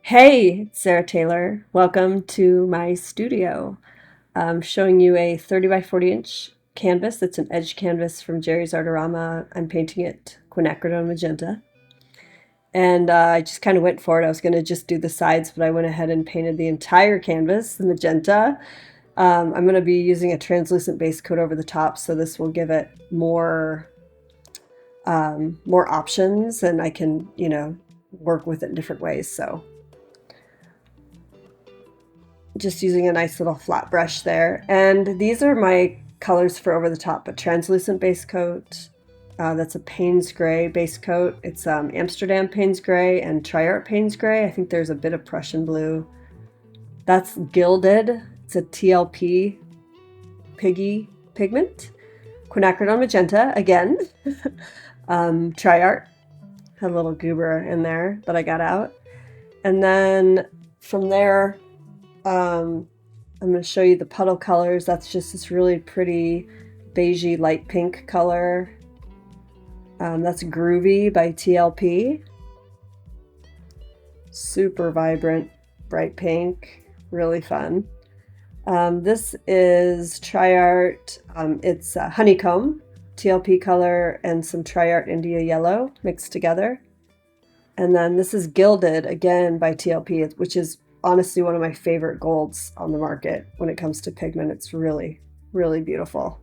Hey, it's Sarah Taylor. Welcome to my studio. I'm showing you a 30 by 40 inch canvas. It's an edge canvas from Jerry's Artorama. I'm painting it quinacridone magenta. And I just kind of went for it. I was going to just do the sides, but I went ahead and painted the entire canvas, the magenta. I'm going to be using a translucent base coat over the top, so this will give it more options, and I can, work with it in different ways. So just using a nice little flat brush there. And these are my colors for over the top: a translucent base coat, that's a Payne's Gray base coat. It's Amsterdam Payne's Gray and TriArt Payne's Gray. I think there's a bit of Prussian blue. That's Gilded. It's a TLP pigment. Quinacridone magenta again. TriArt. Had a little goober in there that I got out. And then from there, I'm going to show you the puddle colors. That's just this really pretty beigey light pink color. That's Groovy by TLP. Super vibrant, bright pink, really fun. This is TriArt. It's Honeycomb, TLP color, and some TriArt India Yellow mixed together. And then this is Gilded, again by TLP, which is honestly one of my favorite golds on the market when it comes to pigment. It's really, really beautiful.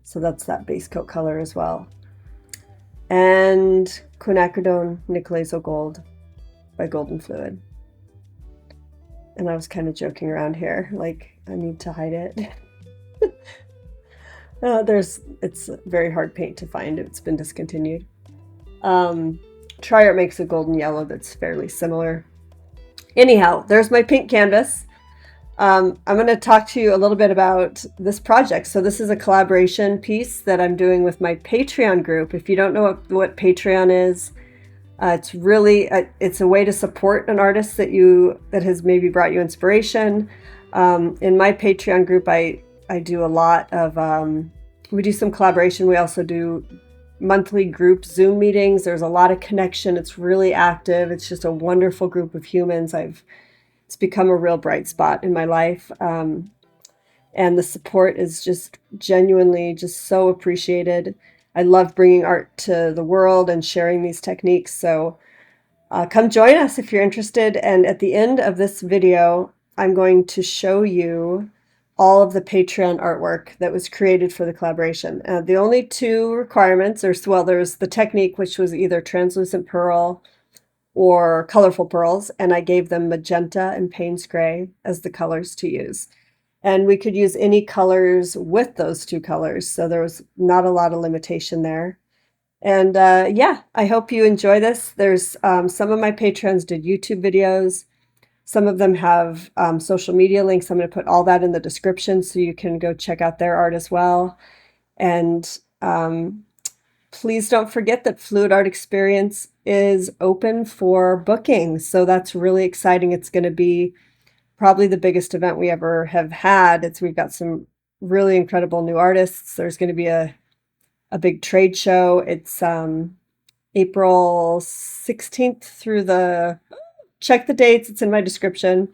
So that's that base coat color as well. And Quinacridone Nicolazo Gold by Golden Fluid. And I was kind of joking around here, like I need to hide it. It's very hard paint to find. It's been discontinued. TriArt makes a golden yellow that's fairly similar. Anyhow, there's my pink canvas. I'm going to talk to you a little bit about this project. So this is a collaboration piece that I'm doing with my Patreon group. If you don't know what Patreon is, it's really it's a way to support an artist that has maybe brought you inspiration. In my Patreon group, I do a lot of we do some collaboration. We also do monthly group Zoom meetings. There's a lot of connection. It's really active. It's just a wonderful group of humans. It's become a real bright spot in my life. And the support is just genuinely just so appreciated. I love bringing art to the world and sharing these techniques. So come join us if you're interested. And at the end of this video, I'm going to show you all of the Patreon artwork that was created for the collaboration. The only two requirements there's the technique, which was either translucent pearl or colorful pearls, and I gave them magenta and Payne's Gray as the colors to use. And we could use any colors with those two colors, so there was not a lot of limitation there. And yeah, I hope you enjoy this. There's some of my patrons did YouTube videos. Some of them have social media links. I'm going to put all that in the description so you can go check out their art as well. And please don't forget that Fluid Art Experience is open for booking. So that's really exciting. It's going to be probably the biggest event we ever have had. We've got some really incredible new artists. There's going to be a big trade show. It's April 16th through check the dates. It's in my description.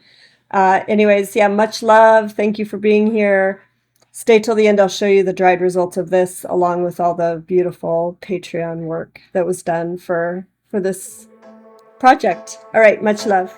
Anyways, yeah, much love. Thank you for being here. Stay till the end. I'll show you the dried results of this along with all the beautiful Patreon work that was done for this project. All right, much love.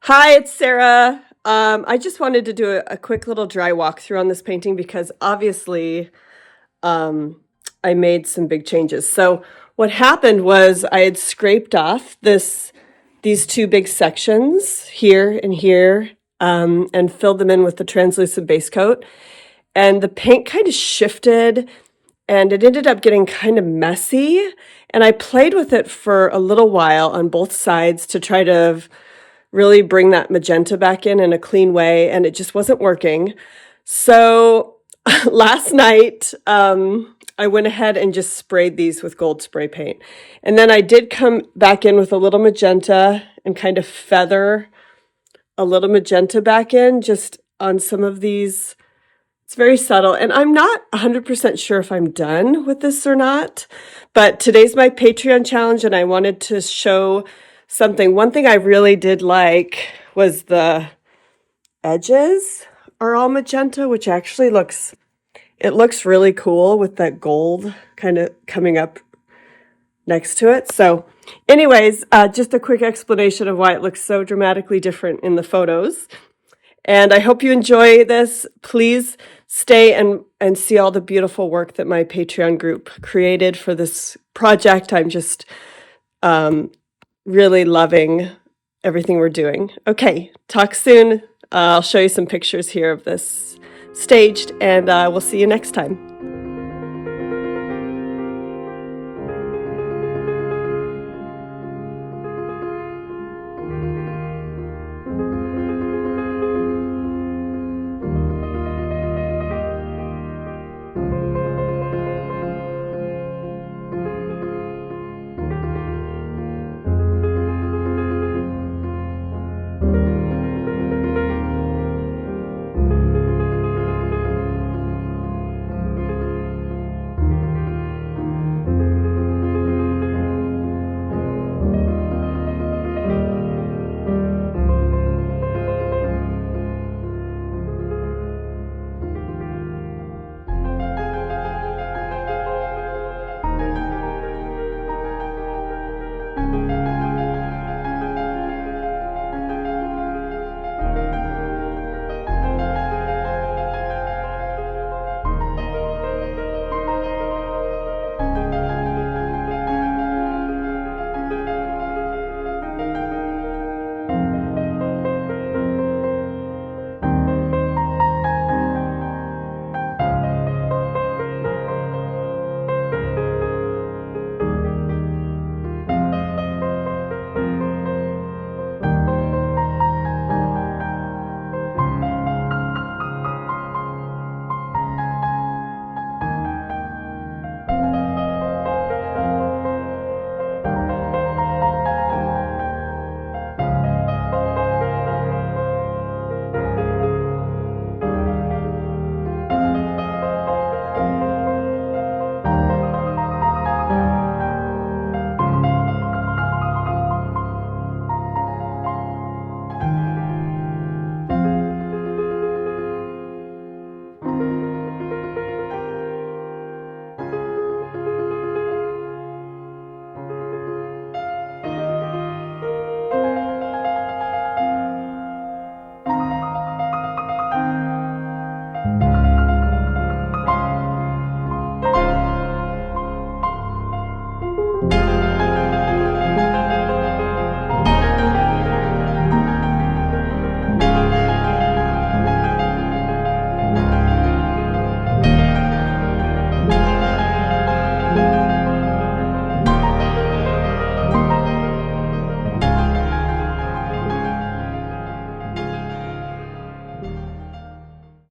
Hi, it's Sarah. I just wanted to do a quick little dry walkthrough on this painting because obviously I made some big changes. So what happened was I had scraped off these two big sections here and here and filled them in with the translucent base coat. And the paint kind of shifted and it ended up getting kind of messy. And I played with it for a little while on both sides to try to really bring that magenta back in a clean way, and it just wasn't working. So last night, I went ahead and just sprayed these with gold spray paint. And then I did come back in with a little magenta and kind of feather a little magenta back in just on some of these. It's very subtle, and I'm not 100% sure if I'm done with this or not, but today's my Patreon challenge, and I wanted to show something. One thing I really did like was the edges are all magenta, which actually looks really cool with that gold kind of coming up next to it. So anyways, just a quick explanation of why it looks so dramatically different in the photos. And I hope you enjoy this. Please stay and see all the beautiful work that my Patreon group created for this project. I'm just really loving everything we're doing. Okay, talk soon. I'll show you some pictures here of this staged, and we'll see you next time.